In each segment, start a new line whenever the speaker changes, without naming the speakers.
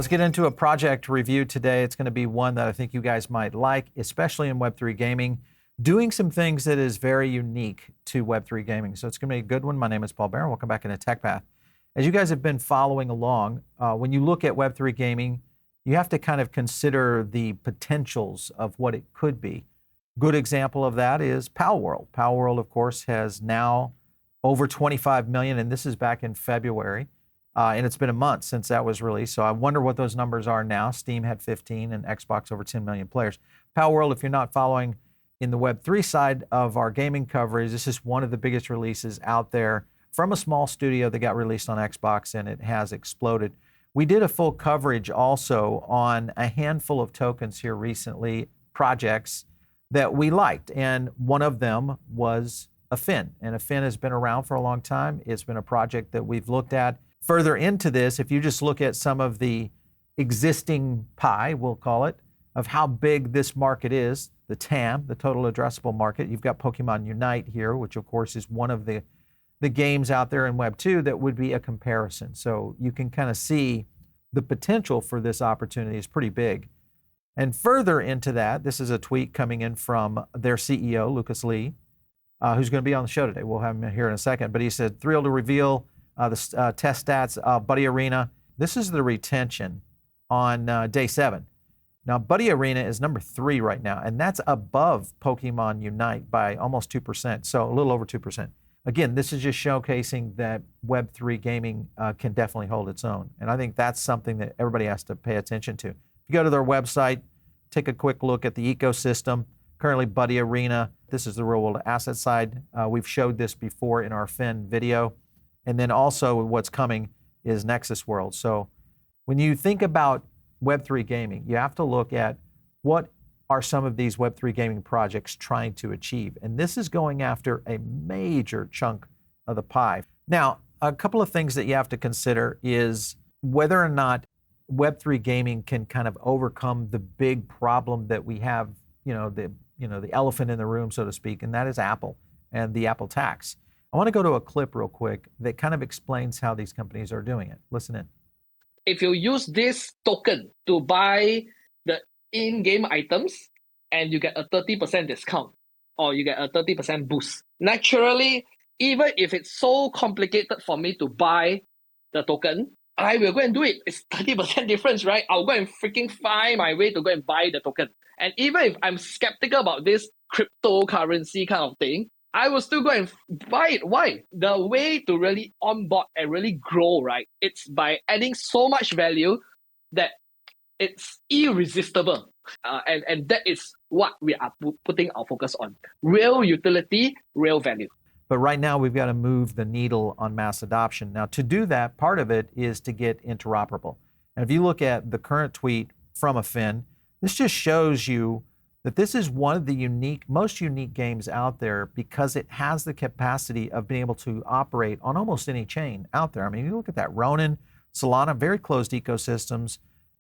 get into a project review today. It's going to be one that I think you guys might like, especially in Web3 gaming, doing some things that is very unique to Web3 gaming. So it's going to be a good one. My name is Paul Barron. Welcome back into Tech Path. As you guys have been following along, when you look at Web3 gaming, you have to kind of consider the potentials of what it could be. Good example of that is Palworld. Palworld, of course, has now over 25 million, and this is back in February. And it's been a month since that was released. So I wonder what those numbers are now. Steam had 15 and Xbox over 10 million players. Palworld, if you're not following in the Web3 side of our gaming coverage, this is one of the biggest releases out there from a small studio that got released on Xbox, and it has exploded. We did a full coverage also on a handful of tokens here recently, projects that we liked. And one of them was Affyn. And Affyn has been around for a long time. It's been a project that we've looked at. Further into this, if you just look at some of the existing pie, we'll call it, of how big this market is, the TAM, the total addressable market, you've got Pokemon Unite here, which of course is one of the games out there in Web 2 that would be a comparison. So you can kind of see the potential for this opportunity is pretty big. And further into that, this is a tweet coming in from their CEO, Lucas Lee, who's going to be on the show today. We'll have him here in a second. But he said, thrilled to reveal the test stats of Buddy Arena. This is the retention on day 7. Now, Buddy Arena is number 3 right now, and that's above Pokemon Unite by almost 2%, so a little over 2%. Again, this is just showcasing that Web3 gaming can definitely hold its own, and I think that's something that everybody has to pay attention to. If you go to their website, take a quick look at the ecosystem. Currently, Buddy Arena, this is the real-world asset side. We've showed this before in our FYN video. And then also what's coming is Nexus World. So when you think about Web3 gaming, you have to look at what are some of these Web3 gaming projects trying to achieve. And this is going after a major chunk of the pie. Now, a couple of things that you have to consider is whether or not Web3 gaming can kind of overcome the big problem that we have, the elephant in the room, so to speak, and that is Apple and the Apple tax. I want to go to a clip real quick that kind of explains how these companies are doing it. Listen in.
If you use this token to buy the in-game items and you get a 30% discount or you get a 30% boost, naturally, even if it's so complicated for me to buy the token, I will go and do it. It's 30% difference, right? I'll go and freaking find my way to go and buy the token. And even if I'm skeptical about this cryptocurrency kind of thing, I will still go and buy it. Why? The way to really onboard and really grow, right? It's by adding so much value that it's irresistible. And that is what we are putting our focus on. Real utility, real value.
But right now, we've got to move the needle on mass adoption. Now, to do that, part of it is to get interoperable. And if you look at the current tweet from Affyn, this just shows you that this is one of the most unique games out there because it has the capacity of being able to operate on almost any chain out there. I mean, you look at that, Ronin, Solana, very closed ecosystems,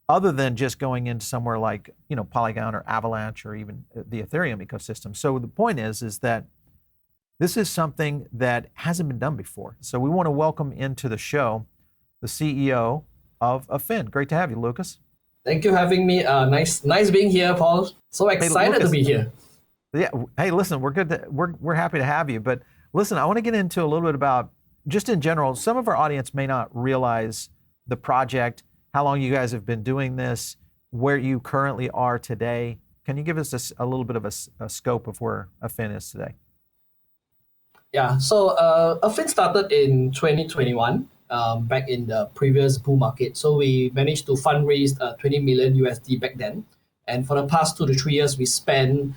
other than just going into somewhere like, Polygon or Avalanche or even the Ethereum ecosystem. So the point is that this is something that hasn't been done before. So we want to welcome into the show the CEO of Affyn. Great to have you, Lucas.
Thank you for having me. Nice being here, Paul. So excited Lucas, to be here.
Yeah. Hey, listen, we're happy to have you. But listen, I want to get into a little bit about just in general. Some of our audience may not realize the project, how long you guys have been doing this, where you currently are today. Can you give us a little bit of a scope of where Affyn is today?
Yeah. So Affyn started in 2021. Back in the previous bull market. So we managed to fundraise 20 million USD back then. And for the past 2 to 3 years, we spent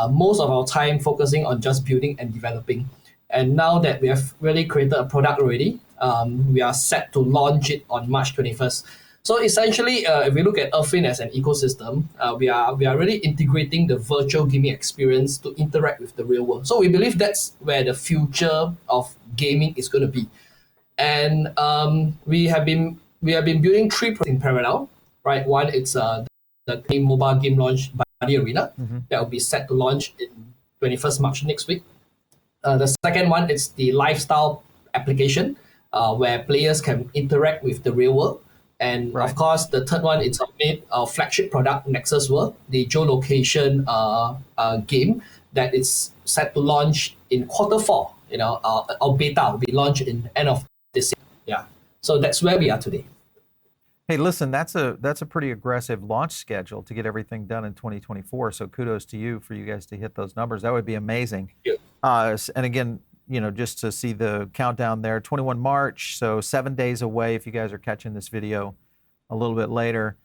most of our time focusing on just building and developing. And now that we have really created a product already, we are set to launch it on March 21st. So essentially, if we look at Affyn as an ecosystem, we are really integrating the virtual gaming experience to interact with the real world. So we believe that's where the future of gaming is going to be. And we have been building 3 projects in parallel, right? One, it's the mobile game launch Buddy Arena that will be set to launch in 21st March next week. The second one is the lifestyle application where players can interact with the real world. And
Right.
of course, the third one is our flagship product, Nexus World, the geolocation game that is set to launch in Q4. Our beta will be launched in end of this year. Yeah. So that's where we are today.
Hey, listen, that's a pretty aggressive launch schedule to get everything done in 2024. So kudos to you for you guys to hit those numbers. That would be amazing.
Yeah.
And again, just to see the countdown there, 21 March, so 7 days away if you guys are catching this video a little bit later.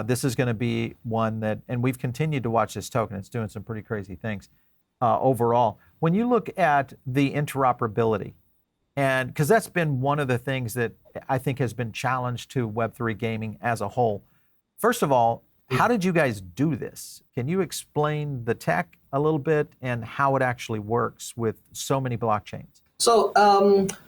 This is going to be one that, and we've continued to watch this token. It's doing some pretty crazy things overall. When you look at the interoperability, and because that's been one of the things that I think has been challenged to Web3 gaming as a whole. First of all, how did you guys do this? Can you explain the tech a little bit and how it actually works with so many blockchains?
So,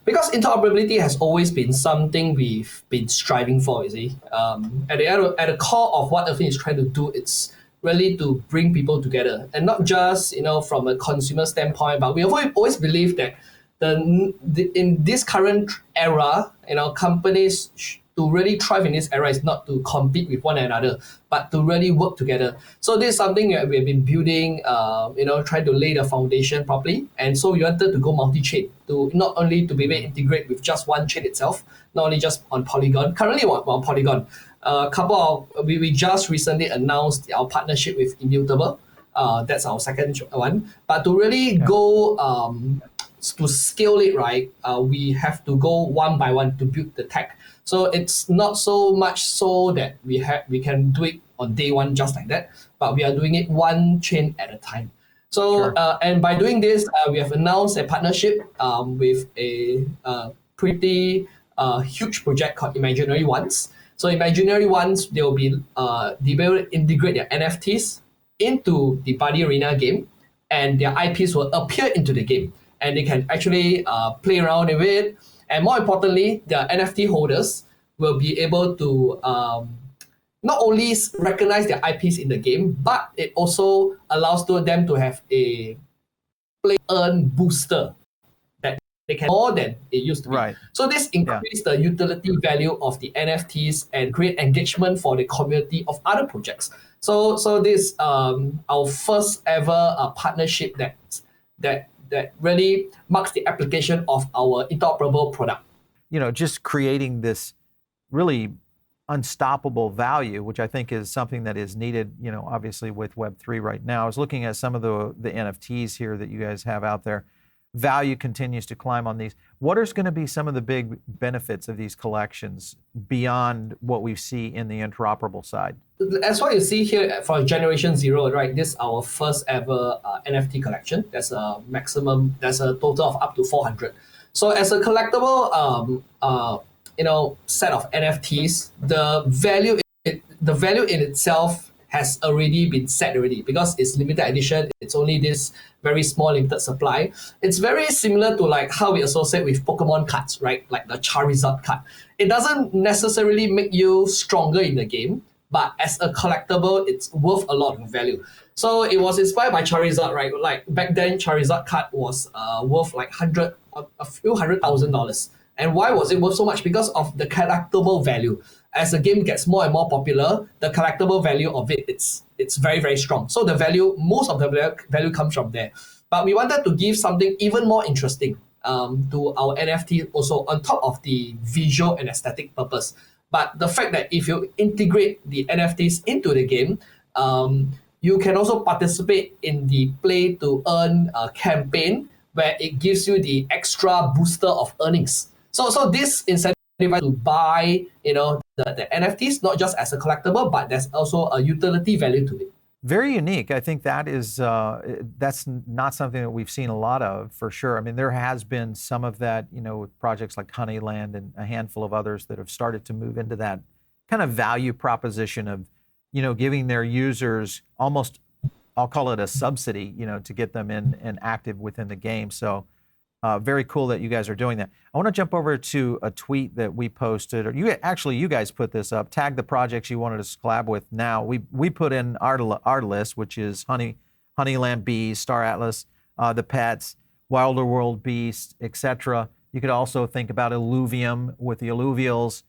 because interoperability has always been something we've been striving for, you see, at the core of what Affyn is trying to do, it's really to bring people together, and not just from a consumer standpoint, but we have always believed that in this current era, companies to really thrive in this era is not to compete with one another, but to really work together. So this is something that we have been building, trying to lay the foundation properly. And so we wanted to go multi-chain, to not only to be able to integrate with just one chain itself, not only just on Polygon. Currently we're on Polygon. We just recently announced our partnership with Immutable. That's our second one. But to really go to scale it right, we have to go one by one to build the tech. So it's not so much so that we can do it on day one just like that, but we are doing it one chain at a time. So and by doing this, we have announced a partnership with a pretty huge project called Imaginary Ones. So Imaginary Ones, they will be able to integrate their NFTs into the Buddy Arena game, and their IPs will appear into the game, and they can actually play around with it. And more importantly, the NFT holders will be able to not only recognize their IPs in the game, but it also allows them to have a play-earn booster that they can more than it used to be.
Right.
So this increases the utility value of the NFTs and create engagement for the community of other projects. So this our first ever partnership that really marks the application of our interoperable product.
Just creating this really unstoppable value, which I think is something that is needed, obviously with Web3 right now. I was looking at some of the NFTs here that you guys have out there. Value continues to climb on these. What is going to be some of the big benefits of these collections beyond what we see in the interoperable side?
As what you see here for Generation 0, right, this is our first ever NFT collection. There's a total of up to 400. So as a collectible set of NFTs, the value in itself has already been set because it's limited edition. It's only this very small limited supply. It's very similar to like how we associate with Pokemon cards, right? Like the Charizard card. It doesn't necessarily make you stronger in the game, but as a collectible, it's worth a lot of value. So it was inspired by Charizard, right? Like back then, Charizard card was worth like a few $100,000. And why was it worth so much? Because of the collectible value. As the game gets more and more popular, the collectible value of it's very, very strong. So most of the value comes from there. But we wanted to give something even more interesting to our NFT also on top of the visual and aesthetic purpose. But the fact that if you integrate the NFTs into the game, you can also participate in the play to earn campaign where it gives you the extra booster of earnings. So this incentive to buy, the NFTs, not just as a collectible, but there's also a utility value to it.
Very unique. I think that is that's not something that we've seen a lot of, for sure. I mean, there has been some of that, with projects like Honeyland and a handful of others that have started to move into that kind of value proposition of, giving their users almost, I'll call it a subsidy, to get them in and active within the game. So very cool that you guys are doing that. I want to jump over to a tweet that we posted, or you guys put this up. Tag the projects you wanted us to collab with. Now we put in our list, which is Honeyland Bees, Star Atlas, the Pets, Wilder World Beast, etc. You could also think about Illuvium with the Alluvials,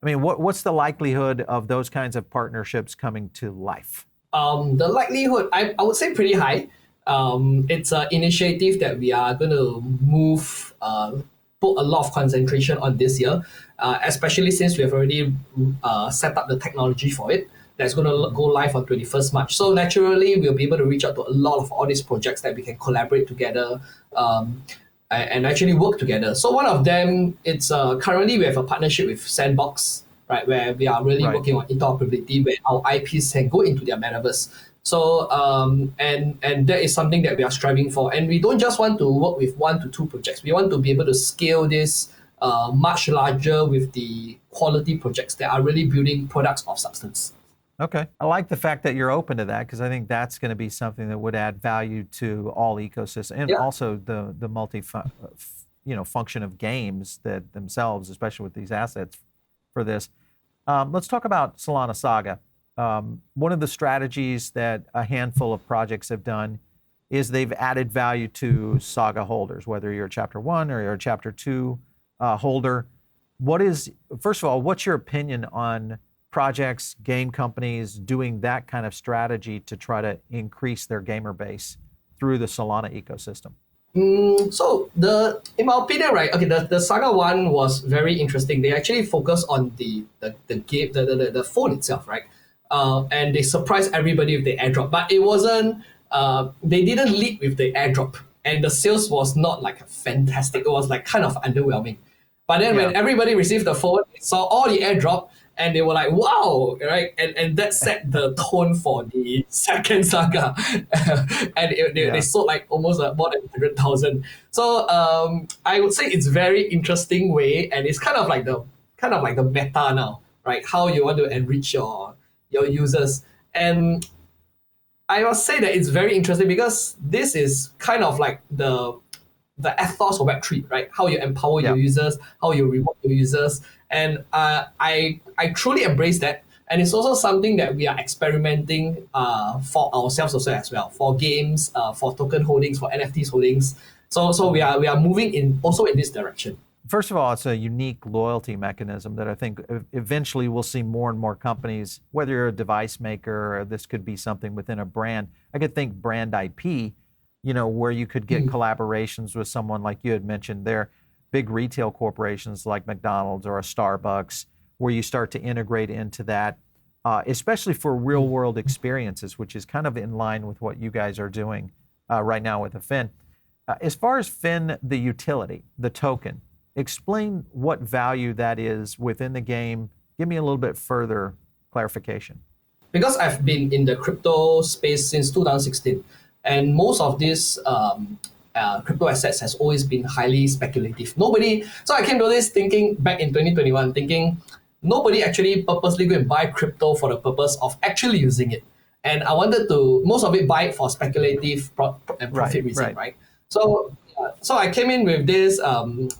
I mean, what's the likelihood of those kinds of partnerships coming to life?
The likelihood, I would say pretty high. It's an initiative that we are going to put a lot of concentration on this year, especially since we have already set up the technology for it. That's going to go live on 21st March. So naturally, we'll be able to reach out to a lot of all these projects that we can collaborate together and actually work together. So one of them, it's currently we have a partnership with Sandbox, right, where we are really working on interoperability, where our IPs can go into their metaverse. So and that is something that we are striving for. And we don't just want to work with 1 to 2 projects. We want to be able to scale this much larger with the quality projects that are really building products of substance.
Okay. I like the fact that you're open to that, because I think that's going to be something that would add value to all ecosystems, and also the function of games that themselves, especially with these assets for this. Let's talk about Solana Saga. One of the strategies that a handful of projects have done is they've added value to Saga holders, whether you're a Chapter 1 or you're a Chapter 2 holder. First of all, what's your opinion on projects, game companies doing that kind of strategy to try to increase their gamer base through the Solana ecosystem?
So in my opinion, right? Okay, the Saga one was very interesting. They actually focused on the game, the phone itself, right? And they surprised everybody with the airdrop, but it wasn't. They didn't lead with the airdrop, and the sales was not like fantastic. It was like kind of underwhelming. But then when everybody received the phone, they saw all the airdrop, and they were like, wow, right? And that set the tone for the second Saga. And they sold like almost more than 100,000. So I would say it's very interesting way, and it's kind of like the meta now, right? How you want to enrich your users. And I must say that it's very interesting because this is kind of like the ethos of Web3, right? How you empower your users, how you reward your users. And I truly embrace that. And it's also something that we are experimenting for ourselves also as well, for games, for token holdings, for NFTs holdings. So we are moving in this direction.
First of all, it's a unique loyalty mechanism that I think eventually we'll see more and more companies, whether you're a device maker or this could be something within a brand. I could think brand IP, where you could get collaborations with someone like you had mentioned there, big retail corporations like McDonald's or a Starbucks, where you start to integrate into that, especially for real world experiences, which is kind of in line with what you guys are doing right now with Affyn. As far as FYN, the utility, the token, explain what value that is within the game. Give me a little bit further clarification.
Because I've been in the crypto space since 2016, and most of these crypto assets has always been highly speculative. So I came to this thinking back in 2021, thinking nobody actually purposely go and buy crypto for the purpose of actually using it. And I wanted to, most of it, buy it for speculative and profit reason, right? So I came in with this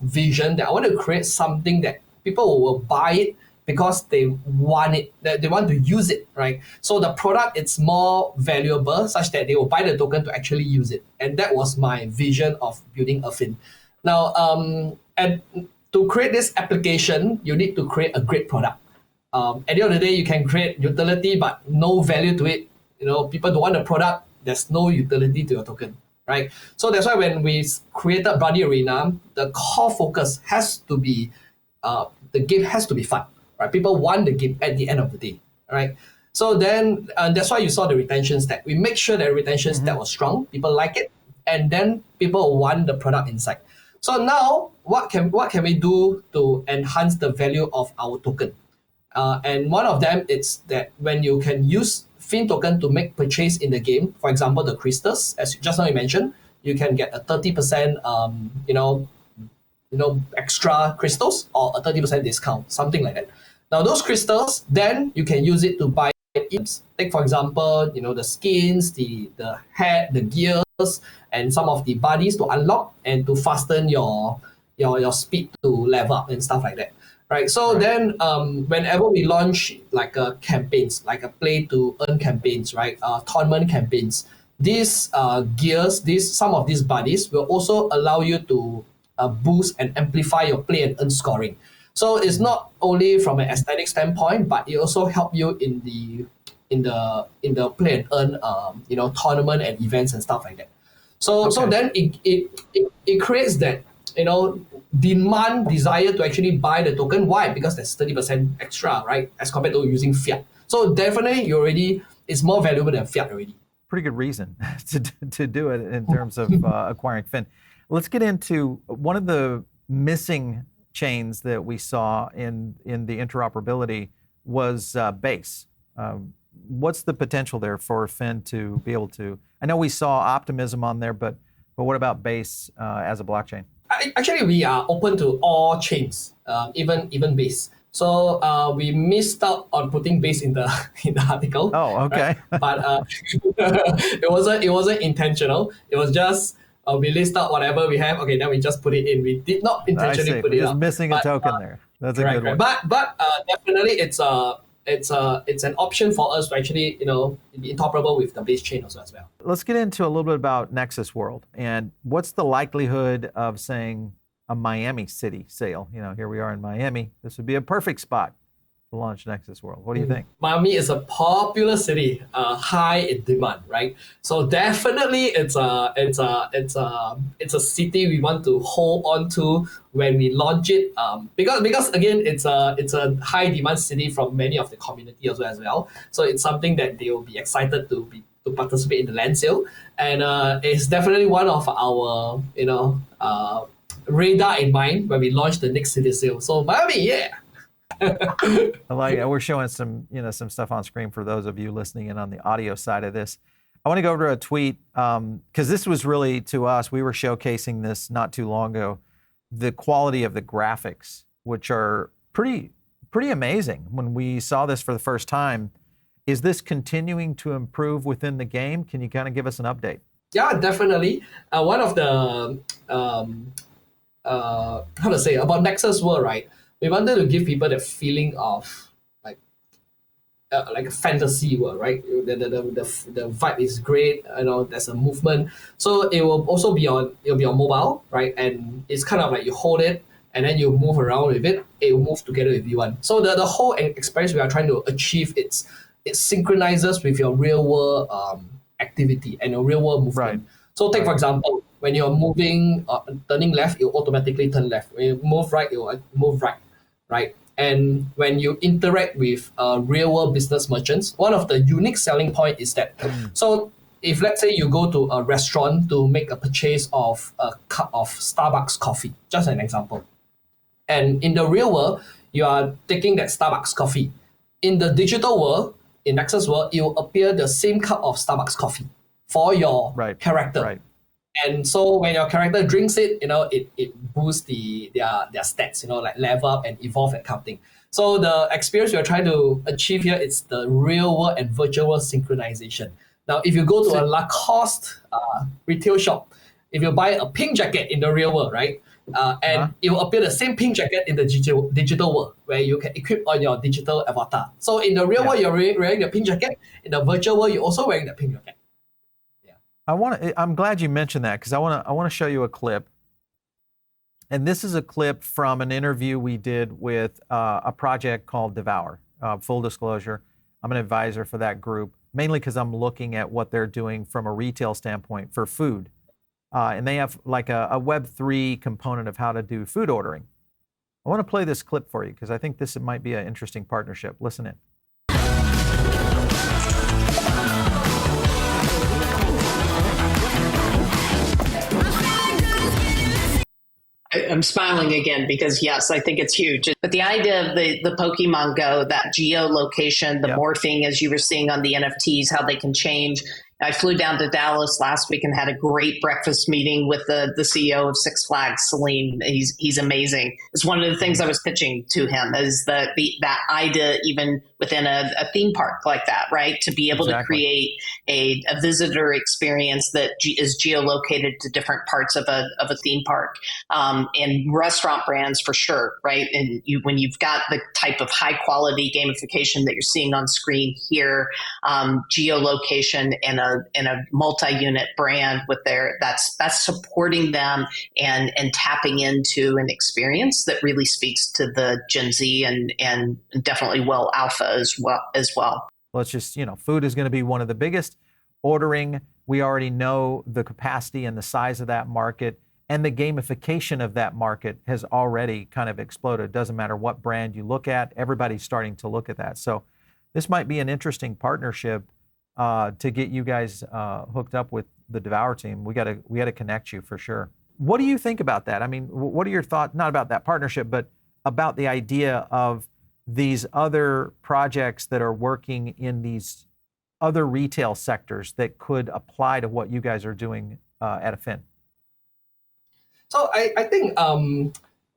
vision that I want to create something that people will buy it because they want it, that they want to use it, right? So the product, it's more valuable such that they will buy the token to actually use it. And that was my vision of building Affyn. Now, and to create this application, you need to create a great product. At the end of the day, you can create utility, but no value to it. People don't want the product, there's no utility to your token. Right? So that's why when we created Bloody Arena, the core focus has to be, the game has to be fun, right? People want the game at the end of the day, right? So then that's why you saw the retention stat. We make sure that retention stat was strong, people like it, and then people want the product inside. So now, what can we do to enhance the value of our token? And one of them is that when you can use FYN token to make purchase in the game, for example, the crystals, as just now you mentioned, you can get a 30% extra crystals or a 30% discount, something like that. Now those crystals, then you can use it to buy items. Take for example, the skins, the hat, the gears, and some of the bodies to unlock and to fasten your speed to level up and stuff like that. Right. So then whenever we launch like campaigns, like a play to earn campaigns, right? Tournament campaigns, these gears, some of these bodies will also allow you to boost and amplify your play and earn scoring. So it's not only from an aesthetic standpoint, but it also help you in the play and earn tournament and events and stuff like that. So then it creates that demand, desire to actually buy the token. Why? Because there's 30% extra, right? As compared to using fiat. So definitely it's more valuable than fiat already.
Pretty good reason to do it in terms of acquiring FYN. Let's get into one of the missing chains that we saw in the interoperability was BASE. What's the potential there for FYN to be able to? I know we saw optimism on there, but what about BASE as a blockchain?
Actually, we are open to all chains, even BASE. So we missed out on putting BASE in the article.
Oh, okay.
Right? But it wasn't intentional. It was just we list out whatever we have. Okay, then we just put it in. We did not intentionally put it
just
out.
Missing a token there. That's a good one.
But definitely it's an option for us to actually be interoperable with the BASE chain also as well.
Let's get into a little bit about Nexus World and what's the likelihood of saying a Miami city sale. Here we are in Miami. This would be a perfect spot to launch Nexus World. What do you think?
Miami is a popular city, high in demand, right? So definitely it's a city we want to hold on to when we launch it. Because again, it's a high demand city from many of the community also as well. So it's something that they will be excited to participate in the land sale, and it's definitely one of our radar in mind when we launch the next city sale. So Miami, yeah.
I like it. We're showing some stuff on screen for those of you listening in on the audio side of this. I want to go over to a tweet because this was really to us. We were showcasing this not too long ago. The quality of the graphics, which are pretty amazing. When we saw this for the first time, is this continuing to improve within the game? Can you kind of give us an update?
Yeah, definitely. One of the about Nexus World, right? We wanted to give people the feeling of like a fantasy world, right? The vibe is great. There's a movement. So it will also be on mobile, right? And it's kind of like you hold it and then you move around with it. It will move together with V1. So the whole experience we are trying to achieve, it synchronizes with your real world activity and your real world movement. Right. So take for example, when you're moving, turning left, it will automatically turn left. When you move right, it will move right. Right? And when you interact with real world business merchants, one of the unique selling point is that, so if let's say you go to a restaurant to make a purchase of a cup of Starbucks coffee, just an example, and in the real world, you are taking that Starbucks coffee. In the digital world, in Nexus World, it will appear the same cup of Starbucks coffee for your character. Right. And so when your character drinks it, it boosts their stats, like level up and evolve and kind of thing. So the experience we're trying to achieve here is the real world and virtual world synchronization. Now, if you go to a Lacoste retail shop, if you buy a pink jacket in the real world, right, and it will appear the same pink jacket in the digital world where you can equip on your digital avatar. So in the real world, you're wearing the pink jacket. In the virtual world, you're also wearing the pink jacket.
I'm glad you mentioned that because I want to show you a clip. And this is a clip from an interview we did with a project called Devour. Full disclosure, I'm an advisor for that group, mainly because I'm looking at what they're doing from a retail standpoint for food. And they have like a Web3 component of how to do food ordering. I want to play this clip for you because I think this might be an interesting partnership. Listen in.
I'm smiling again because, yes, I think it's huge. But the idea of the Pokemon Go, that geolocation, the morphing, as you were seeing on the NFTs, how they can change. I flew down to Dallas last week and had a great breakfast meeting with the CEO of Six Flags, Salim. He's amazing. It's one of the things I was pitching to him is that idea even within a theme park like that, right? To be able to create a visitor experience that is geolocated to different parts of a theme park, and restaurant brands for sure, right? And when you've got the type of high quality gamification that you're seeing on screen here, geolocation and a multi-unit brand with that's supporting them and tapping into an experience that really speaks to the Gen Z and definitely well alpha as well.
Well, it's just, food is going to be one of the biggest. Ordering, we already know the capacity and the size of that market, and the gamification of that market has already kind of exploded. Doesn't matter what brand you look at, everybody's starting to look at that. So this might be an interesting partnership to get you guys hooked up with the Devour team. We got to connect you for sure. What do you think about that? I mean, what are your thoughts, not about that partnership, but about the idea of these other projects that are working in these other retail sectors that could apply to what you guys are doing at Affyn?
So I think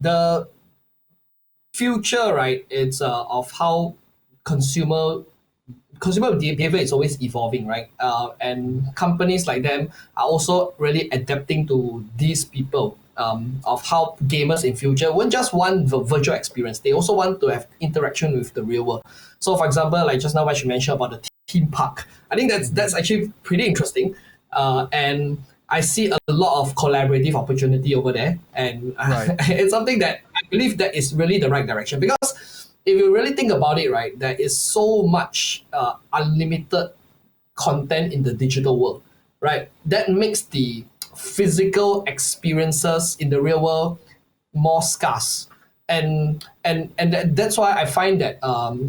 the future, right, it's of how consumer behavior is always evolving, right? And companies like them are also really adapting to these people, of how gamers in future won't just want the virtual experience. They also want to have interaction with the real world. So for example, like just now what you mentioned about the theme park, I think that's actually pretty interesting. And I see a lot of collaborative opportunity over there. And it's something that I believe that is really the right direction, because if you really think about it, right, there is so much unlimited content in the digital world, right? That makes the physical experiences in the real world more scarce. And that's why I find that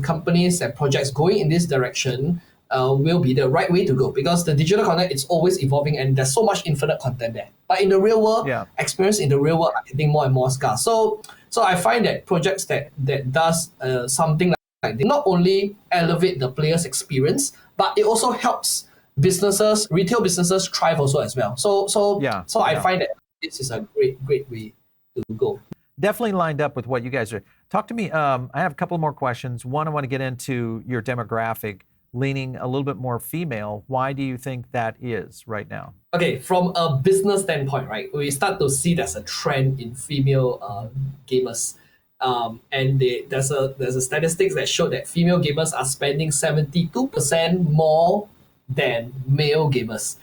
companies and projects going in this direction will be the right way to go, because the digital content is always evolving and there's so much infinite content there. But in the real world, experience in the real world are getting more and more scarce. So I find that projects that does something like they not only elevate the player's experience, but it also helps businesses, retail businesses thrive also as well. So I find that this is a great way to go.
Definitely lined up with what you guys are. Talk to me. I have a couple more questions. One, I want to get into your demographic, leaning a little bit more female. Why do you think that is right now?
Okay, from a business standpoint, right, we start to see there's a trend in female gamers. And there's a statistics that show that female gamers are spending 72% more than male gamers.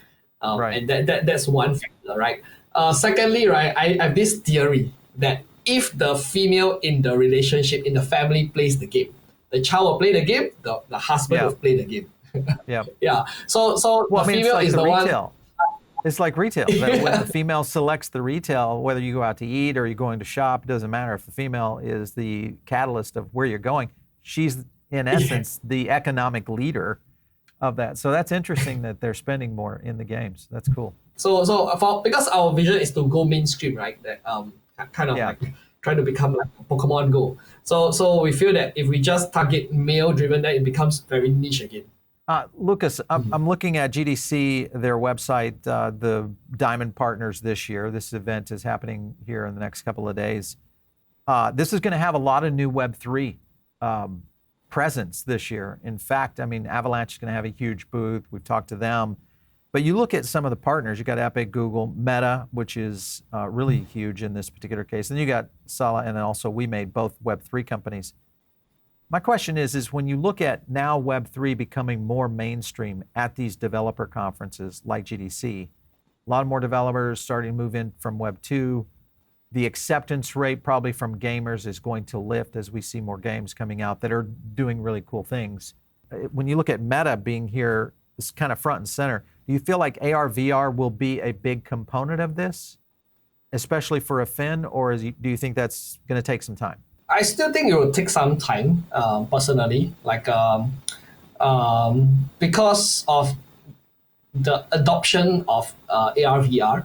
And that's one factor, right? Secondly, right, I have this theory that if the female in the relationship, in the family plays the game, the child will play the game, the husband will play the game. So the female is the one.
It's like retail. That when the female selects the retail, whether you go out to eat or you're going to shop, it doesn't matter. If the female is the catalyst of where you're going, she's in essence the economic leader of that. So that's interesting that they're spending more in the games. That's cool.
So because our vision is to go mainstream, right? That kind of like trying to become like Pokemon Go. So we feel that if we just target male driven, then it becomes very niche again.
Lucas, I'm looking at GDC, their website, the Diamond Partners this year. This event is happening here in the next couple of days. This is going to have a lot of new Web3 presence this year. In fact, I mean, Avalanche is going to have a huge booth. We've talked to them. But you look at some of the partners, you got Epic, Google, Meta, which is really huge in this particular case. And you got Sala, and then also We Made, both Web3 companies. My question is when you look at now Web3 becoming more mainstream at these developer conferences like GDC, a lot more developers starting to move in from Web2. The acceptance rate probably from gamers is going to lift as we see more games coming out that are doing really cool things. When you look at Meta being here, it's kind of front and center. Do you feel like AR, VR will be a big component of this, especially for Affyn, or do you think that's going to take some time?
I still think it will take some time, personally, like because of the adoption of AR, VR.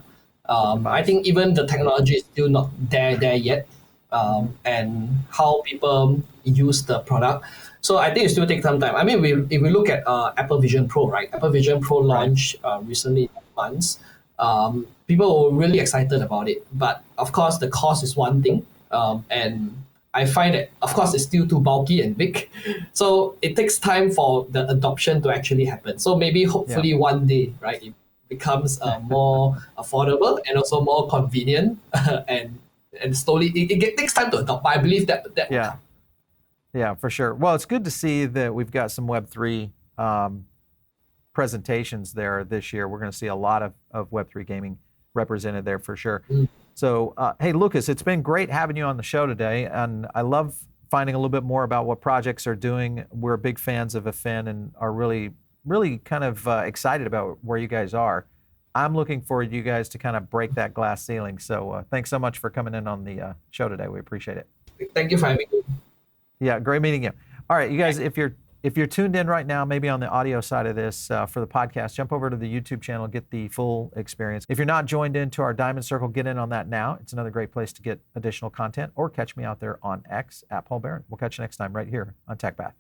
I think even the technology is still not there yet, and how people use the product. So I think it still takes some time. I mean, if we look at Apple Vision Pro, right? Apple Vision Pro launched recently, months. People were really excited about it, but of course the cost is one thing, and I find that, of course, it's still too bulky and big. So it takes time for the adoption to actually happen. So maybe hopefully one day, right, it becomes more affordable and also more convenient and slowly it takes time to adopt, but I believe that will come.
Yeah, for sure. Well, it's good to see that we've got some Web3 presentations there this year. We're going to see a lot of Web3 gaming represented there for sure. So, hey, Lucas, it's been great having you on the show today, and I love finding a little bit more about what projects are doing. We're big fans of FYN and are really, really kind of excited about where you guys are. I'm looking forward to you guys to kind of break that glass ceiling. So thanks so much for coming in on the show today. We appreciate it.
Thank you for having me.
Yeah, great meeting you. All right, you guys, if you're tuned in right now, maybe on the audio side of this for the podcast, jump over to the YouTube channel, get the full experience. If you're not joined into our Diamond Circle, get in on that now. It's another great place to get additional content, or catch me out there on X at Paul Barron. We'll catch you next time right here on TechPath.